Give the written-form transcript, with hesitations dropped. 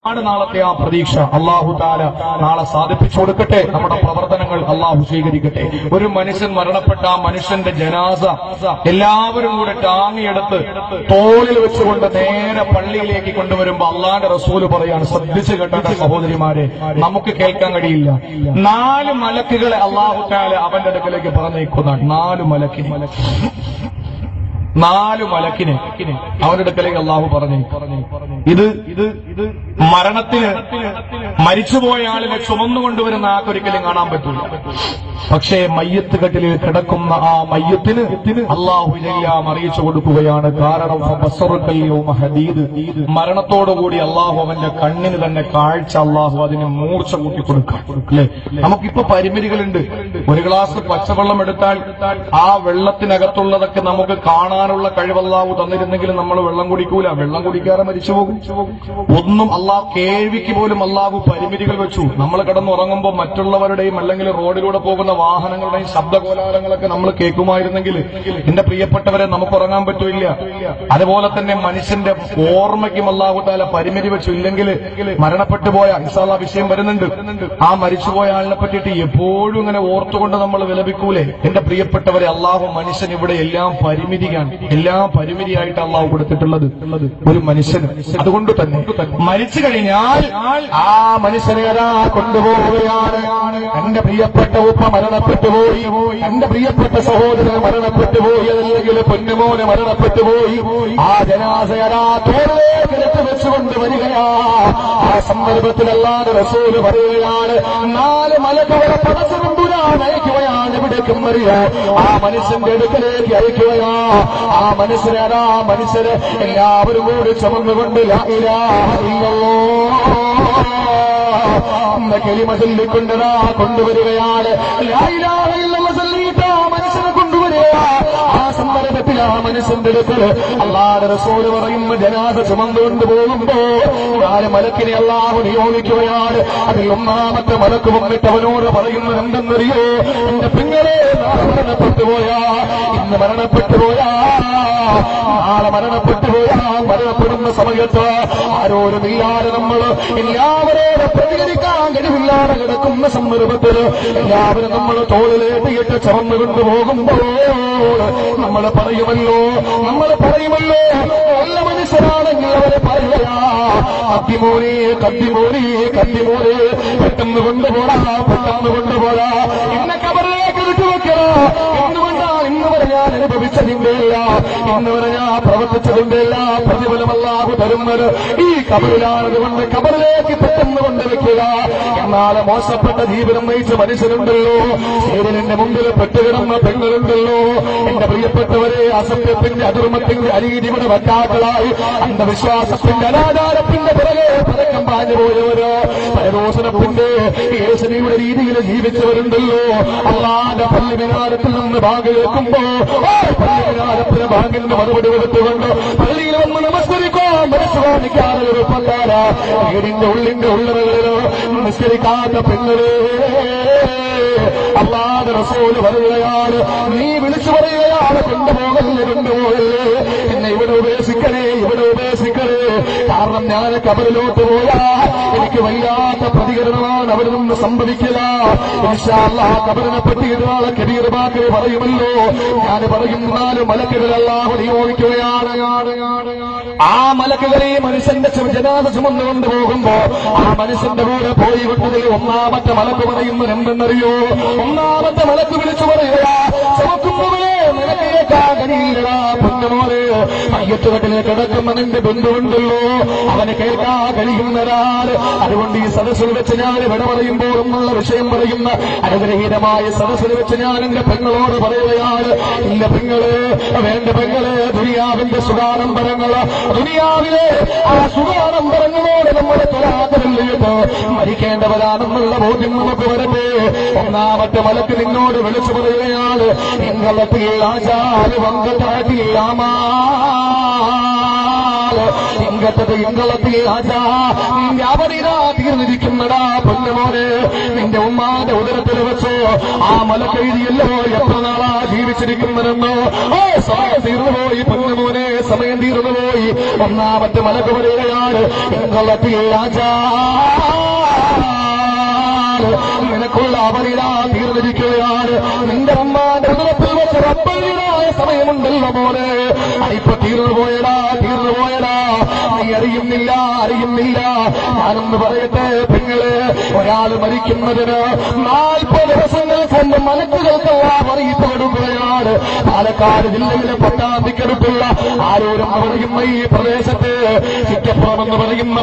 നാളത്തെ ആ പ്രതീക്ഷ അള്ളാഹു താല നാളെ സാധിപ്പിച്ചു കൊടുക്കട്ടെ. നമ്മുടെ പ്രവർത്തനങ്ങൾ അള്ളാഹു സ്വീകരിക്കട്ടെ. ഒരു മനുഷ്യൻ മരണപ്പെട്ട ആ മനുഷ്യന്റെ ജനാസ എല്ലാവരും കൂടെ ടാങ്ങിയെടുത്ത് തോളിൽ വെച്ചുകൊണ്ട് നേരെ പള്ളിയിലേക്ക് കൊണ്ടുവരുമ്പോ അള്ളാന്റെ റസൂല് പറയാണ്, ശ്രദ്ധിച്ചു കേട്ട സഹോദരിമാരെ, നമുക്ക് കേൾക്കാൻ കഴിയില്ല. 4 മലക്കുകളെ അള്ളാഹു താല അവന്റെ അടുക്കലേക്ക് പറഞ്ഞേക്കുന്നതാണ്. 4 മലക്കിനെ അവന്റെ അടുക്കലേക്ക് അള്ളാഹു പറഞ്ഞു. ഇത് മരണത്തിന് മരിച്ചുപോയ ആളിനെ ചുമന്നുകൊണ്ടുവരുന്ന ആൾക്കൊരിക്കലും കാണാൻ പറ്റില്ല. പക്ഷേ മയ്യത്ത് കട്ടിലിൽ കിടക്കുന്ന ആ മയ്യത്തിന് അള്ളാഹു ഇതെല്ലാം അറിയിച്ചു കൊടുക്കുകയാണ്. കാരണം മരണത്തോടുകൂടി അള്ളാഹു അവന്റെ കണ്ണിന് തന്നെ കാഴ്ച അള്ളാഹു അതിന് മൂർച്ച കൂട്ടി കൊടുക്കാം. അല്ലെ, നമുക്കിപ്പോ പരിമിതികളുണ്ട്. ഒരു ഗ്ലാസ് പച്ചവെള്ളം എടുത്താൽ ആ വെള്ളത്തിനകത്തുള്ളതൊക്കെ നമുക്ക് കാണാനുള്ള കഴിവല്ലാഹു തന്നിരുന്നെങ്കിലും നമ്മൾ വെള്ളം കുടിക്കൂല. വെള്ളം കുടിക്കാതെ മരിച്ചു പോകും. ഒന്നും അള്ളാഹു കേൾവിക്ക് പോലും അള്ളാഹു പരിമിതികൾ വെച്ചു. നമ്മൾ കിടന്നുറങ്ങുമ്പോൾ മറ്റുള്ളവരുടെയും അല്ലെങ്കിൽ റോഡിലൂടെ പോകുന്ന വാഹനങ്ങളുടെയും ശബ്ദകോലാഹലങ്ങളൊക്കെ നമ്മൾ കേൾക്കുമായിരുന്നെങ്കിൽ എന്റെ പ്രിയപ്പെട്ടവരെ നമുക്ക് ഉറങ്ങാൻ പറ്റില്ല. അതുപോലെ തന്നെ മനുഷ്യന്റെ ഓർമ്മയ്ക്കും അള്ളാഹു താല പരിമിതി വെച്ചു. ഇല്ലെങ്കിൽ മരണപ്പെട്ടു പോയ ഇൻഷാ അല്ലാഹ് വിഷയം വരുന്നുണ്ട്. ആ മരിച്ചുപോയ ആളിനെ പറ്റിയിട്ട് എപ്പോഴും ഇങ്ങനെ ഓർത്തുകൊണ്ട് നമ്മൾ വിലപിക്കൂലേ? എന്റെ പ്രിയപ്പെട്ടവരെ, അള്ളാഹു മനുഷ്യൻ ഇവിടെ എല്ലാം പരിമിതിയായിട്ട് അള്ളാഹു കൊടുത്തിട്ടുള്ളത് ഒരു മനുഷ്യന്. അതുകൊണ്ട് തന്നെ മരിച്ചു കഴിഞ്ഞാൽ ആ മനുഷ്യനെ കൊണ്ടുപോവുകയാണ്. എന്റെ പ്രിയപ്പെട്ട ഉപ്പ മരണപ്പെട്ടുപോയി, എന്റെ പ്രിയപ്പെട്ട സഹോദരൻ മരണപ്പെട്ടുപോയി, അല്ലെങ്കിൽ പൊന്നുമോന് മരണപ്പെട്ടുപോയി. ആ ജനാസയരാ തോളിലേക്ക് എടുത്ത് വെച്ചുകൊണ്ട് വരികയാ. ആ സന്ദർഭത്തിൽ അല്ലാഹുവിന്റെ റസൂല് പറയുകയാണ്, 4 മലക്കുകളെ പടച്ചുകൊണ്ടുവരാൻ അയക്കുകയാണ്. എവിടേക്കും അറിയോ? ആ മനുഷ്യന്റെ അടുക്കലേക്ക് അയക്കുകയാ. ആ മനുഷ്യനെ എല്ലാവരും കൂടി ചുമന്നുകൊണ്ട് ലാ ഇലാഹ ഇല്ലല്ലാഹ് എന്ന കലിമ ചൊല്ലിക്കൊണ്ടതാ കൊണ്ടുവരികയാണ്. ലാ ഇലാഹ ഇല്ലല്ലാഹ് ചൊല്ലിയിട്ട് ആ മനുഷ്യനെ കൊണ്ടുവരിക. ആ സന്ദർഭത്തിൽ ആ മനുഷ്യന്റെ അടുക്കൽ അല്ലാഹുവിന്റെ റസൂല് പറയുന്ന ജനാസ ചുമന്നുകൊണ്ട് പോകുമ്പോ 4 മലക്കിനെ അല്ലാഹു നിയോഗിക്കുകയാണ്. അതിൽ 1ാമത്തെ മലക്ക് വന്നിട്ട് അവനോട് പറയുന്നത് എന്തെന്നറിയോ? എന്റെ പെങ്ങളെ, നാളെ മരണപ്പെട്ടുപോയാ, ഇന്ന് മരണപ്പെട്ടുപോയാ, നാളെ മരണപ്പെട്ടുപോയാ, മരണപ്പെടുന്ന സമയത്ത് ആരോരുമില്ലാതെ നമ്മൾ എല്ലാവരോടും പ്രതികരിക്കാൻ കഴിവില്ലാതെ കിടക്കുന്ന സന്ദർഭത്തിൽ എല്ലാവരും നമ്മൾ തോളിലേറ്റിയിട്ട് ചുമന്നു കൊണ്ടുപോകുമ്പോൾ നമ്മൾ പറയുമല്ലോ നല്ല മനുഷ്യരാണെങ്കിൽ അവരെ പറയുകയാ, കത്തിമോനെ പെട്ടെന്ന് കൊണ്ടുപോടാ, ഇന്ന കബറിലേക്ക് വിട്ടുവെക്കണോ. എന്തുകൊണ്ടാണ് ഇന്ന് വരെ ഞാൻ അനുഭവിച്ചതിന്റെയല്ല, ഇന്ന് വരെ ഞാൻ പ്രവർത്തിച്ചതിന്റെയല്ല പ്രതിഫലം അല്ലാഹു തരുന്നത് ഈ കബറിലാണതുകൊണ്ട് കബറിലേക്ക് പെട്ടെന്ന് കൊണ്ടുവെക്കുക. എന്നാൽ മോശപ്പെട്ട ജീവിതം നയിച്ച മനുഷ്യരുണ്ടല്ലോ, സൂര്യന്റെ മുമ്പിൽ പെട്ടുകിടന്ന പെങ്ങളുണ്ടല്ലോ. എന്റെ പ്രിയപ്പെട്ടവരെ, അസത്യത്തിന്റെ അധർമ്മത്തിന്റെ അനീതിയുടെ വക്താക്കളായി അന്ധവിശ്വാസത്തിന്റെ അനാചാരത്തിന്റെ പിറകെ പതക്കം പാഞ്ഞു പോയവരോ, പരദോഷണത്തിന്റെ ഏശനിയുടെ രീതിയിൽ ജീവിച്ചവരുണ്ടല്ലോ. അള്ളാന്റെ പള്ളി വിനാരത്തിൽ നിന്ന് ഭാഗം കേൾക്കുമ്പോ പള്ളി വിനാരത്തിന് ഭാഗിന് മറുപടി കൊടുത്തുകൊണ്ട് പള്ളിയിൽ വന്ന് നമസ്കരിക്കോ, മനസ്സ് കാണിക്കാതെ ഒരു പല്ലാര വീടിന്റെ ഉള്ളറകളിലോ നമസ്കരിക്കാത്ത പെങ്ങളെ അല്ലാഹുവിന്റെ റസൂല് പറയുകയാണ്, നീ വിളിച്ചു പറയുകയാണ്, കൊണ്ടുപോകല്ലേ എന്നെ ഇവിടെ ഉപേക്ഷിക്കണേ. കാരണം ഞാൻ കബറിലോട്ട് പോയാ എനിക്ക് വല്ലാത്ത പ്രതികരണമാണ് അവിടെ നിന്ന് സംഭവിക്കുക. ഇൻഷാ അല്ലാഹ് കബറിനെ പറ്റി ഇതാളെ കബീർ ബാക്കറി പറയുമല്ലോ. ഞാൻ പറയും 4 മലക്കുകൾ അല്ലാഹു നിയോഗിക്കുകയാണ്. ആ മലക്കുകളെ മനുഷ്യന്റെ ജനാസ ചുമന്നുകൊണ്ട് പോകുമ്പോ ആ മനുഷ്യന്റെ കൂടെ പോയി കൊണ്ടതിൽ 1ാമത്തെ മലക്ക് പറയുന്നത് എന്തെന്നറിയോ? 1ാമത്തെ മലക്ക് വിളിച്ചു പറയുക, ചുമക്കുമ്പോഴേ നിനക്ക് കേൾക്കാൻ കഴിയില്ലടാ പൊന്നുമോനെ, മയ്യത്തുകെട്ടിലെ കിടക്കുന്ന നിന്റെ ബന്ധുവുണ്ടല്ലോ, അവന് കേൾക്കാൻ കഴിയുന്നൊരാൾ. അതുകൊണ്ട് ഈ സദസ്സിൽ വെച്ച് ഞാൻ ഇവിടെ പറയുമ്പോൾ എന്നുള്ള വിഷയം പറയുന്ന അനുഗ്രഹീതമായ സദസ്സിൽ വെച്ച് ഞാൻ എന്റെ പെങ്ങളോട് പറയുകയാണ്, ഇല്ല പെങ്ങള്, വേണ്ട പെങ്ങള്, ദുനിയാവിന്റെ സുഖാഡംബരങ്ങള്, ദുനിയാവിലെ ആ സുഖാഡംബരങ്ങളോട് നമ്മുടെ തൊഴാതല്ലിട്ട് മരിക്കേണ്ടവരാണെന്നുള്ള ബോധ്യം നമുക്ക് വരട്ടെ. 1ാമത്തെ മലക്ക് നിന്നോട് വിളിച്ചു പറയുകയാണ്, നിങ്ങളത്തിൽ ആചാര വങ്കത്താറ്റില്ലാമാ ഇങ്ങത്തത് ഇങ്ങളത്തി രാജാ നിന്റെ അവരിതാ തീർന്നിരിക്കുന്നടാ പൊന്നുമോനെ. നിന്റെ ഉമ്മാന്റെ ഉദരത്തിൽ വെച്ചോ ആ മലക്കെഴുതിയല്ലോ എത്ര നാളാ ജീവിച്ചിരിക്കുന്നതെന്നോ. സമയം തീർന്നുപോയി പൊന്നുമോനെ, സമയം തീർന്നുപോയി. ഒന്നാമത്തെ മലക്ക് വരികയാണ് ഇങ്ങളത്തി രാജാ നിനക്കുള്ള അവരിടാ തീർന്നിരിക്കുകയാണ്. നിന്റെ അമ്മാന്റെ ഉദരത്തിൽ വെച്ച് റബ്ബലിടായ സമയമുണ്ടല്ലോ മോനെ. ഇപ്പൊ തീർന്നുപോയടാ തീർന്നുപോയടാ. നീ അറിയുന്നില്ല അറിയുന്നില്ല. ഞാനൊന്ന് പറയട്ടെ പെങ്ങളെ, ഒരാൾ മരിക്കുന്നതിന് 40 ദിവസങ്ങൾക്ക് മുമ്പ് മലക്കുകൾക്കെല്ലാം അറിയിപ്പ് കൊടുക്കുകയാണ്. പാലക്കാട് ജില്ലയിലെ പട്ടാമ്പിക്കടുത്തുള്ള ആരൂരം എന്ന് പറയുന്ന ഈ പ്രദേശത്ത് ചിറ്റപ്പുറം എന്ന് പറയുന്ന